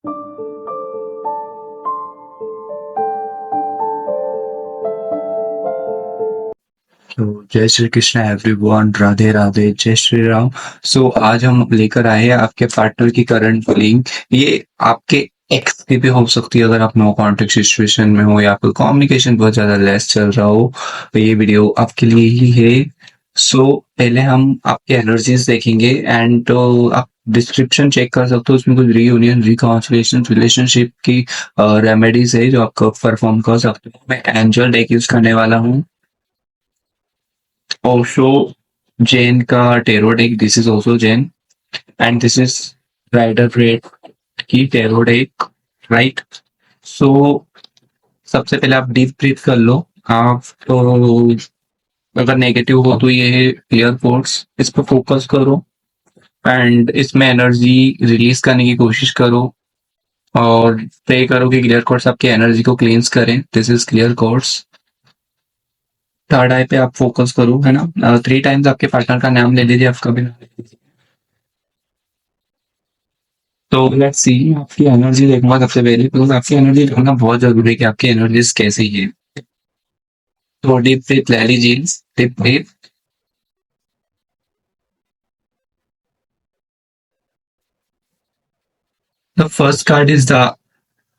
तो जय श्री कृष्ण एवरीवन, राधे राधे, जय श्री राम। आज हम लेकर आए हैं आपके पार्टनर की करंट फीलिंग। ये आपके एक्स की भी हो सकती है अगर आप नो कॉन्टेक्ट सिचुएशन में हो या आपका कम्युनिकेशन बहुत ज्यादा लेस चल रहा हो, तो ये वीडियो आपके लिए ही है। पहले हम आपके एनर्जीज देखेंगे एंड आप डिस्क्रिप्शन चेक कर सकते हो, उसमें कुछ रीयूनियन रिकॉन्सिलिएशन रिलेशनशिप की रेमेडीज है जो आप परफॉर्म कर सकते हो। मैं एंजल डेक यूज करने वाला हूँ। Also Jane का tarot deck, this is also Jane and this is Rider red की टेरो डेक, राइट। सो सबसे पहले आप डीप ब्रीथ कर लो। आप तो अगर नेगेटिव हो तो ये है क्लियर कोर्स, इस पर फोकस करो एंड इसमें एनर्जी रिलीज करने की कोशिश करो और प्रे करो कि क्लियर कोर्स आपकी एनर्जी को क्लींस करें। This is clear course. Third eye पे आप फोकस करो, है ना। 3 टाइम्स आपके पार्टनर का नाम ले लीजिए, आपका भी नाम ले लीजिए। तो लेट्स सी आपकी एनर्जी देखूंगा सबसे पहले, बिकॉज आपकी एनर्जी देखना बहुत जरूरी है कि आपकी एनर्जी कैसी है। तो डीप ब्रीथ ले लीजिए, deep breath. The first card is the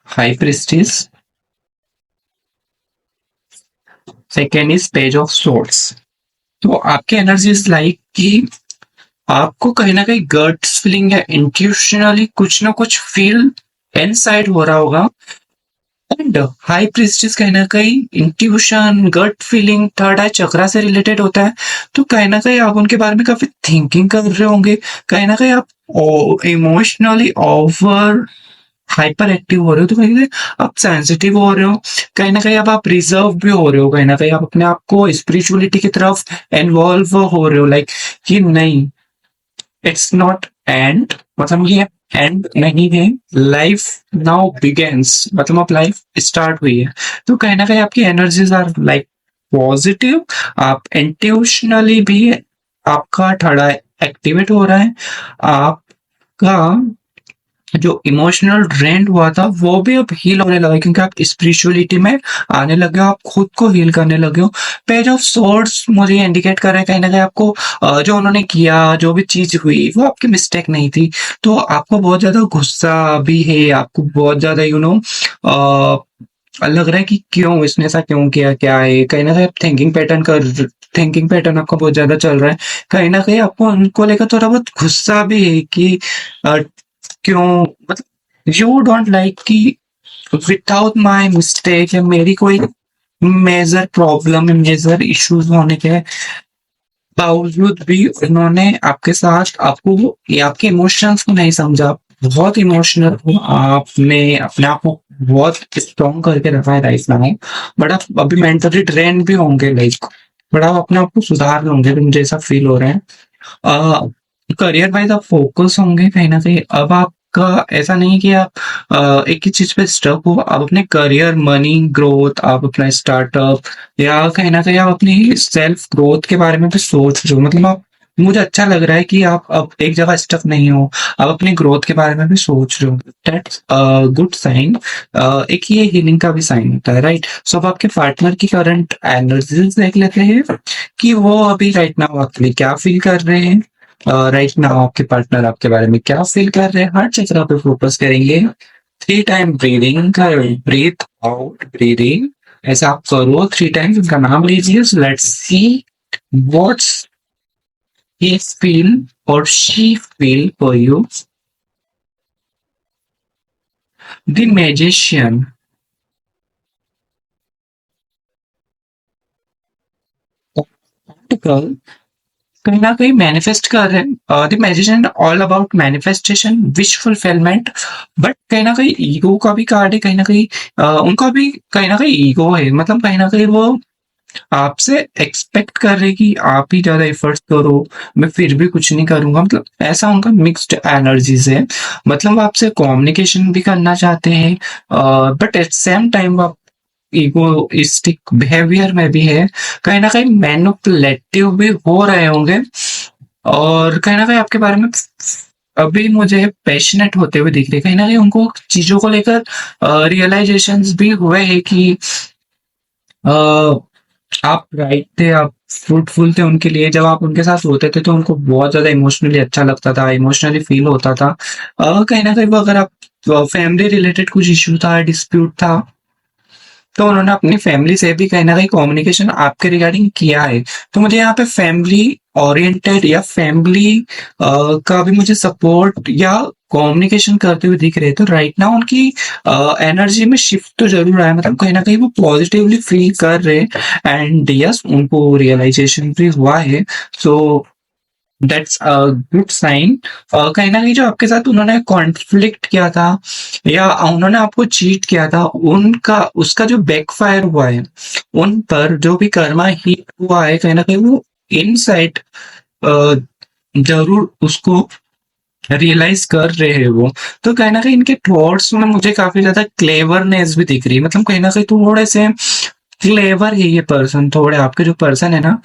high priestess, second is page of swords. तो आपकी एनर्जी इज लाइक कि आपको कहीं ना कहीं गट्स फीलिंग या इंट्यूशनली कुछ ना कुछ फील इनसाइड हो रहा होगा। एंड हाई प्रीस्टिस कहीं ना कहीं इंट्यूशन, गट फीलिंग, थर्ड आई चक्रा से रिलेटेड होता है। तो कहीं ना कहीं आप उनके बारे में काफी थिंकिंग कर रहे होंगे। कहीं ना कहीं आप इमोशनली ओवर हाइपर एक्टिव हो रहे हो, तो कहीं ना कहीं आप सेंसिटिव हो रहे हो। कहीं ना कहीं अब आप रिजर्व भी हो रहे हो। कहीं ना कहीं आप अपने आप को स्पिरिचुअलिटी की तरफ इन्वॉल्व हो रहे हो, लाइक कि नहीं, इट्स नॉट एंड, मतलब ये एंड नहीं है, लाइफ नाउ बिगेन्स, मतलब अब लाइफ स्टार्ट हुई है। तो कहीं ना कहीं आपकी एनर्जीज आर लाइक पॉजिटिव। आप इंट्यूशनली भी आपका थोड़ा एक्टिवेट हो रहा है। आपका जो इमोशनल ड्रेन हुआ था वो भी अब हील होने लगा है, क्योंकि आप स्पिरिचुअलिटी में आने लगे हो, आप खुद को हील करने लगे हो। पेज ऑफ सोर्ड्स मुझे इंडिकेट कर रहा है कहीं ना कहीं आपको जो उन्होंने किया, जो भी चीज हुई वो आपकी मिस्टेक नहीं थी। तो आपको बहुत ज्यादा गुस्सा भी है, आपको बहुत ज्यादा लग रहा है कि क्यों इसने ऐसा क्यों किया, क्या है। कहीं ना कहीं आप थिंकिंग पैटर्न आपका बहुत ज्यादा चल रहा है। कहीं ना कहीं आपको उनको लेकर थोड़ा बहुत गुस्सा भी है कि अ, क्यों, मतलब यू डोंट लाइक कि विदाउट माय मिस्टेक या मेरी कोई मेजर प्रॉब्लम, मेजर इश्यूज होने के बावजूद भी उन्होंने आपके साथ आपको ये आपके इमोशंस को नहीं समझा। बहुत इमोशनल हो, आपने अपने आप को बहुत स्ट्रॉन्ग करके रखा है लाइफ में, बट आप अभी मेंटली ड्रेन भी होंगे, लाइक बड़ा आप अपने आप को सुधार होंगे, तो मुझे ऐसा फील हो रहा है। करियर वाइज आप फोकस होंगे कहीं ना कहीं। अब आपका ऐसा नहीं कि आप एक ही चीज पे स्टक हो। आप अपने करियर, मनी ग्रोथ, आप अपना स्टार्टअप या कहीं ना कहीं आप अपनी सेल्फ ग्रोथ के बारे में भी सोच रहे हो। मतलब आप, मुझे अच्छा लग रहा है कि आप अब एक जगह स्टक नहीं हो, आप अपनी ग्रोथ के बारे में भी सोच रहे हो। That's good sign. एक ये हीलिंग का भी साइन होता है, राइट। सो अब आपके पार्टनर की करंट एनर्जीज देख लेते हैं कि वो अभी राइट नाउ आपके लिए क्या फील कर रहे हैं। राइट नाउ आपके पार्टनर आपके बारे में क्या फील कर रहे हैं, हर जगह पे फोकस करेंगे। 3 टाइम ब्रीदिंग का, ब्रीथ आउट, ब्रीदिंग, ऐसा आप करो 3 टाइम्स, उनका नाम लीजिए। Let's see what's he feel or she feel for you. The magician, article, कहीं ना कहीं मैनिफेस्ट कर रहे हैं। The magician all about manifestation, wish fulfilment. But कहीं ना कहीं ईगो का भी कार्ड है। कहीं ना कहीं उनका भी कहीं ना कहीं ईगो है, मतलब कहीं ना कहीं वो आपसे एक्सपेक्ट कर रहे कि आप ही ज्यादा एफर्ट्स करो, मैं फिर भी कुछ नहीं करूंगा। मतलब ऐसा उनका मिक्स्ड एनर्जीज है। मतलब आपसे कम्युनिकेशन भी करना चाहते हैं, बट एट सेम टाइम आप इगोइस्टिक बिहेवियर में भी है। कहीं ना कहीं मैनिपुलेटिव भी हो रहे होंगे और कहीं ना कहीं आपके बारे में अभी मुझे पैशनेट होते हुए दिख रहे हैं। कहीं न कहीं उनको चीज़ों को लेकर रियलाइज़ेशंस भी हुए हैं कि अ, आप राइट थे, आप फ्रूटफुल थे उनके लिए। जब आप उनके साथ होते थे तो उनको बहुत ज़्यादा इमोशनली अच्छा लगता था, इमोशनली फ़ील होता था। कहीं न कहीं वो अगर आप फैमिली रिलेटेड कुछ इश्यू था, डिस्प्यूट था, तो उन्होंने अपनी फैमिली से भी कहीं न कहीं कम्युनिकेशन आपके रिगार्डिंग किया है। तो मुझे यहाँ पे फैमिली ओरिएंटेड या फैमिली का भी मुझे सपोर्ट या कम्युनिकेशन करते हुए दिख रहे हैं। तो राइट नाउ उनकी एनर्जी में शिफ्ट तो ज़रूर आया, मतलब कहीं न कहीं वो पॉजिटिवली फ़ील कर रहे हैं एंड यस उनको रियलाइज़ेशन भी हुआ है। So that's a good sign. कहीं न कहीं जो आपके साथ उन्होंने कॉन्फ्लिक्ट किया था या उन्होंने आपको चीट किया था, उनका उसका जो बैकफायर हुआ है, उन पर जो भी कर्मा हिट हुआ है, कहीं न कहीं वो इनसाइड अ, ज़रूर उसको रियलाइज़ कर रहे हैं वो। तो कहीं न कहीं इनके थॉट्स में मुझे काफ़ी ज़्यादा क्लेवरनेस भी दिख रही है। मतलब कहीं न कहीं थोड़े से क्लेवर है ये पर्सन, थोड़े आपके जो पर्सन है ना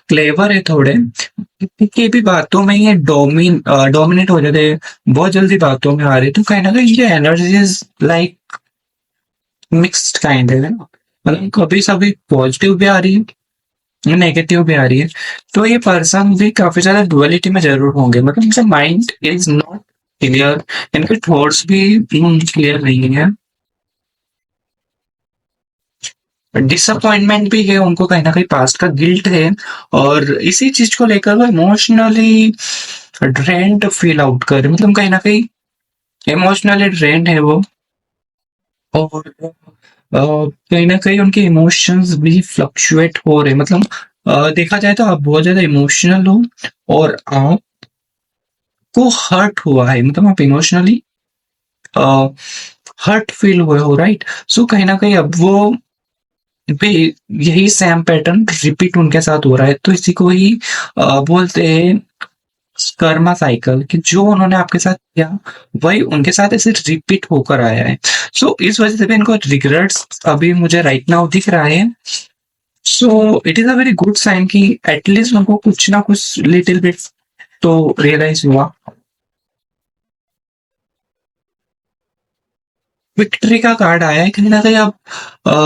क्लेवर है थोड़े। किसी भी बातों में ये डोमिनेट हो जाते हैं, बहुत जल्दी बातों में आ रहे हैं। तो कहीं न कहीं ये एनर्जीज़ लाइक मिक्स्ड काइंड है ना? मतलब कभी-कभी पॉजिटिव भी आ रही है, नेगेटिव भी आ रही है। तो ये पर्सन भी काफ़ी ज़्यादा डुअलिटी में ज़रूर होंगे। मतलब इनका माइंड इज़ नॉट क्लियर, इनके थॉट्स भी क्लियर नहीं है। डिसअपॉइंटमेंट भी है उनको, कहीं न कहीं पास्ट का गिल्ट है और इसी चीज़ को लेकर वो इमोशनली ड्रेन्ड फील आउट कर रहे हैं। मतलब कहीं न कहीं इमोशनली ड्रेन्ड है वो और कहीं न कहीं उनके इमोशंस भी फ्लक्चुएट हो रहे हैं। मतलब देखा जाए तो आप बहुत ज़्यादा इमोशनल हो और आपको हर्ट हुआ है। मतलब आप इमोशनली अ, हर्ट फील हुए हो, राइट? सो कहीं न कहीं अब वो भी यही सेम पैटर्न रिपीट उनके साथ हो रहा है। तो इसी को ही बोलते हैं कर्मा साइकिल, कि जो उन्होंने आपके साथ किया वही उनके साथ ऐसे रिपीट होकर आया है। सो इस वजह से भी इनको रिग्रेट्स अभी मुझे राइट नाउ दिख रहा है। So it is a very good sign कि एटलीस्ट उनको कुछ ना कुछ लिटिल बिट तो रियलाइज हुआ। विक्ट्री का कार्ड आया है, कहीं ना कहीं आप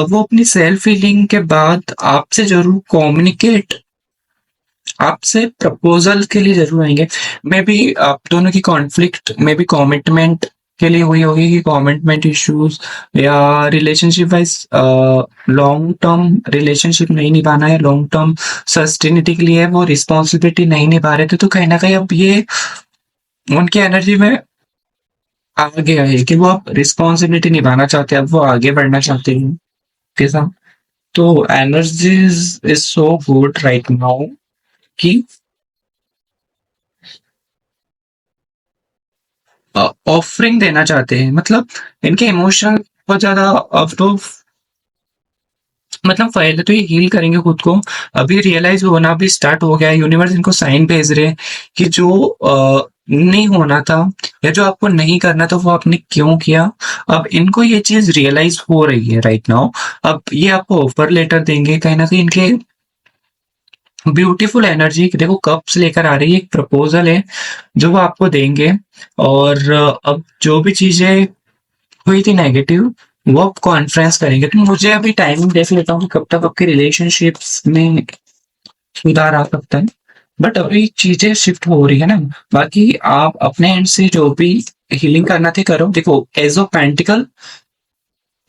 वो अपनी सेल्फ हीलिंग के बाद आपसे जरूर कम्युनिकेट, आपसे प्रपोज़ल के लिए ज़रूर आएँगे। मेबी आप दोनों की कॉन्फ्लिक्ट मेबी कमिटमेंट के लिए हुई होगी, कि कमिटमेंट इश्यूज़ या relationship wise long term relationship नहीं निभाना है, लॉन्ग टर्म सस्टेनिटी के लिए वो रिस्पॉन्सिबिलिटी नहीं निभा रहे थे। तो कहीं न कहीं अब ये उनकी एनर्जी में आ गया है कि वो अब रिस्पॉन्सिबिलिटी निभाना चाहते हैं, अब वो आगे बढ़ना चाहते हैं उनके साथ। तो energies is so good right now कि ऑफरिंग देना चाहते हैं। मतलब इनके इमोशन बहुत ज़्यादा अब तो मतलब पहले तो ये हील करेंगे खुद को। अभी रियलाइज़ होना भी स्टार्ट हो गया है, यूनिवर्स इनको साइन भेज रहे हैं कि जो नहीं होना था या जो आपको नहीं करना था वो आपने क्यों किया। अब इनको ये चीज़ रियलाइज़ हो रही है राइट नाउ। अब ये आपको ऑफर लेटर देंगे, कहीं न कहीं इनके ब्यूटीफुल एनर्जी देखो कप्स लेकर आ रही है, एक प्रपोज़ल है जो वो आपको देंगे और अब जो भी चीज़ें हुई थी नेगेटिव, वो अब कॉन्फ्रेंस करेंगे। तो मुझे अभी टाइमिंग देख लेता हूँ कि कब तक आपके रिलेशनशिप्स में सुधार आ सकता है। बट अभी चीज़ें शिफ्ट हो रही है ना, बाकी आप अपने एंड से जो भी हीलिंग करना थे करो। देखो ace of pentacle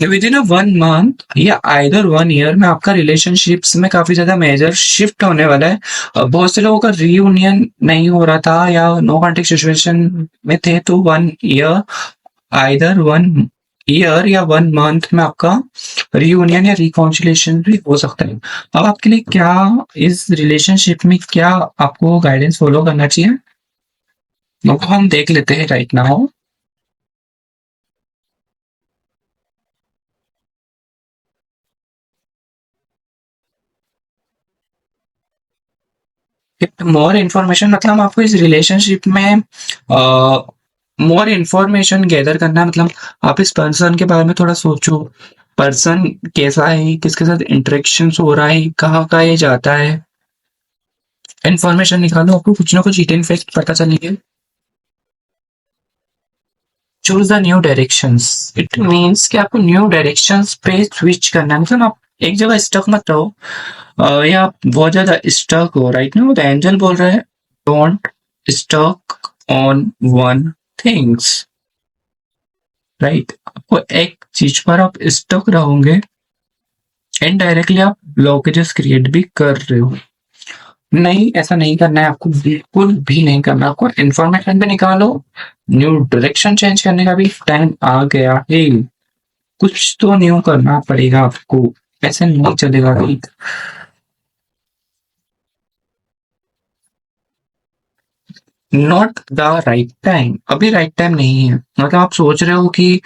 within a 1 month या आइदर 1 ईयर में आपका रिलेशनशिप्स में काफ़ी ज़्यादा मेजर शिफ्ट होने वाला है। बहुत से लोगों का रीयूनियन नहीं हो रहा था या नो कॉन्टैक्ट सिचुएशन में थे, तो 1 ईयर आइदर 1 ईयर या 1 मंथ में आपका रियूनियन या रिकॉन्सिलिएशन भी हो सकता है। अब आपके लिए क्या इस रिलेशनशिप में क्या आपको गाइडेंस फॉलो करना चाहिए? वो हम देख लेते हैं राइट नाउ। मोर इन्फॉर्मेशन मतलब आपको इस रिलेशनशिप में मोर इन्फॉर्मेशन गैदर करना है। मतलब आप इस पर्सन के बारे में थोड़ा सोचो, पर्सन कैसा है, किसके साथ इंटरेक्शंस हो रहा है, कहाँ का ये जाता है, इन्फॉर्मेशन निकालो, आपको कुछ ना कुछ हिडन फैक्ट पता चलेंगे। Choose the new directions. It means कि आपको न्यू डायरेक्शंस पे स्विच करना है, मतलब आप एक जगह स्टक मत रहो। या आप बहुत ज्यादा स्टक हो राइट ना, तो एंजल बोल रहे हैं don't stuck on one things, right. आपको एक चीज पर आप स्टक रहोगे, इनडायरेक्टली आप ब्लॉकेजेस क्रिएट भी कर रहे हो। नहीं, ऐसा नहीं करना है आपको, बिल्कुल भी नहीं करना। आपको इंफॉर्मेशन भी निकालो, न्यू डायरेक्शन चेंज करने का भी टाइम आ गया है। कुछ तो न्यू करना पड़ेगा आपको, ऐसे नहीं चलेगा कि नॉट द राइट टाइम। अभी राइट टाइम नहीं है। मतलब आप सोच रहे हो कि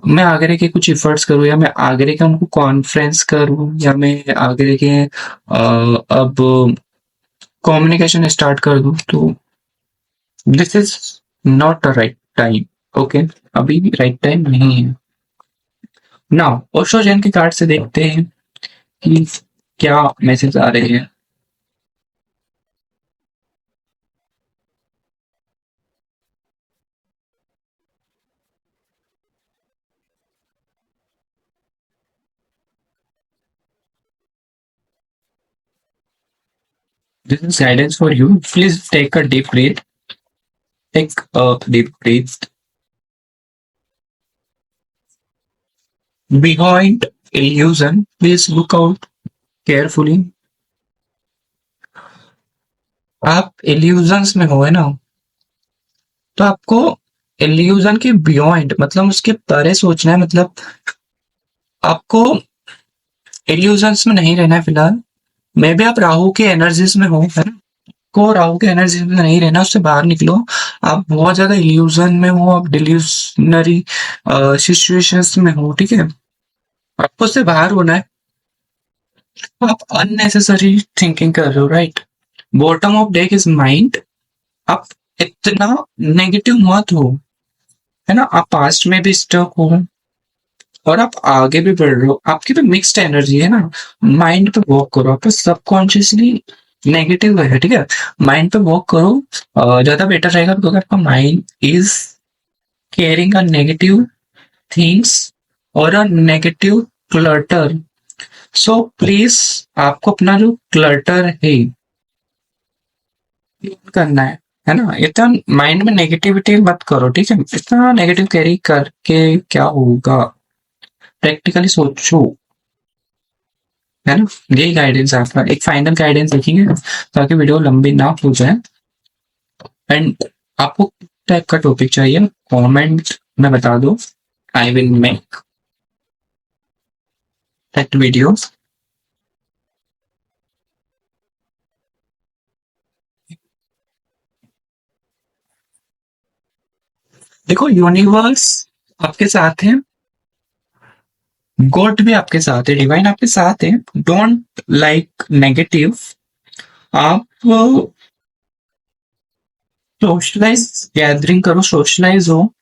मैं आगरे के कुछ एफर्ट्स करूँ, या मैं आगरे के उनको कॉन्फ्रेंस करूँ, या मैं आगरे के अब कम्युनिकेशन स्टार्ट कर दूँ, तो this is not the right time. Okay, अभी भी राइट टाइम नहीं है। नाउ ओशो जैन के कार्ड से देखते हैं कि क्या मैसेज आ रहे हैं। This is guidance for you. Please take a deep breath. Take a deep breath. Behind illusion, please look out carefully. आप इल्यूजन्स में हो है ना, तो आपको इल्यूजन के बियॉन्ड, मतलब उसके परे सोचना है। मतलब आपको इल्यूजन्स में नहीं रहना है फिलहाल। मे भी आप राहु के एनर्जीज में हो, है ना, को राहु के एनर्जी में नहीं रहना, उससे बाहर निकलो। आप बहुत ज्यादा इल्यूजन में हो, आप डिल्यूजनरी सिचुएशंस में हो, ठीक है। आपको उससे बाहर होना है। आप अननेसेसरी थिंकिंग कर रहे हो, right. Bottom of deck is mind. आप इतना नेगेटिव मत हो, है ना। आप पास्ट में भी स्टक हो और आप आगे भी बढ़ रहे हो। आपकी तो मिक्स्ड एनर्जी है ना। माइंड पे वर्क करो, आपका सबकॉन्शियसली नेगेटिव है, ठीक है। माइंड पे वर्क करो, ज्यादा बेटर रहेगा, क्योंकि आपका mind is carrying a negative things और a negative clutter. So please आपको अपना जो क्लटर है clean करना है ना। इतना माइंड में नेगेटिविटी मत करो, ठीक है। इतना नेगेटिव कैरी करके क्या होगा, प्रैक्टिकली सोचो, है ना। यही गाइडेंस है आपका। एक फाइनल गाइडेंस देखेंगे ताकि वीडियो लंबी ना हो जाए। एंड आपको किस टाइप का टॉपिक चाहिए, कमेंट में बता दो। I will make that videos. देखो, यूनिवर्स आपके साथ है, गॉड भी आपके साथ है, डिवाइन आपके साथ है। Don't like negative. आप सोशलाइज गैदरिंग करो, सोशलाइज हो।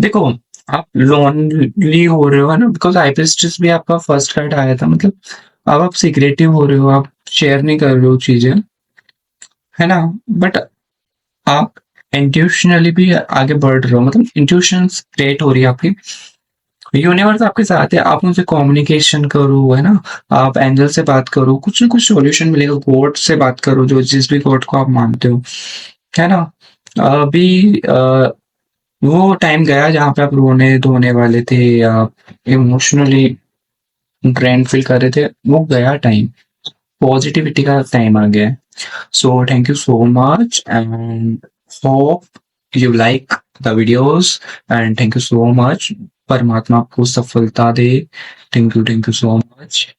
देखो, आप लोनली हो रहे हो, है ना, बिकॉज हाइपिस्टिस भी आपका फर्स्ट कार्ड आया था। मतलब अब आप सिक्रेटिव हो रहे हो, आप शेयर नहीं कर रहे हो चीजें, है ना। बट आप इंट्यूशनली भी आगे बढ़ रहे हो, मतलब इंट्यूशन क्रिएट हो रही है आपकी। यूनिवर्स आपके साथ है, आप उनसे कम्युनिकेशन करो, है ना। आप एंजल से बात करो, कुछ ना कुछ सॉल्यूशन मिलेगा। गॉड से बात करो, जो जिस भी गॉड को आप मानते हो, है ना। अभी वो टाइम गया जहाँ पे आप रोने धोने वाले थे, आप इमोशनली ड्रेन फील कर रहे थे, वो गया टाइम। पॉजिटिविटी का टाइम आ गया है। So thank you so much and hope you like the videos. And thank you so much. परमात्मा आपको सफलता दे। Thank you so much.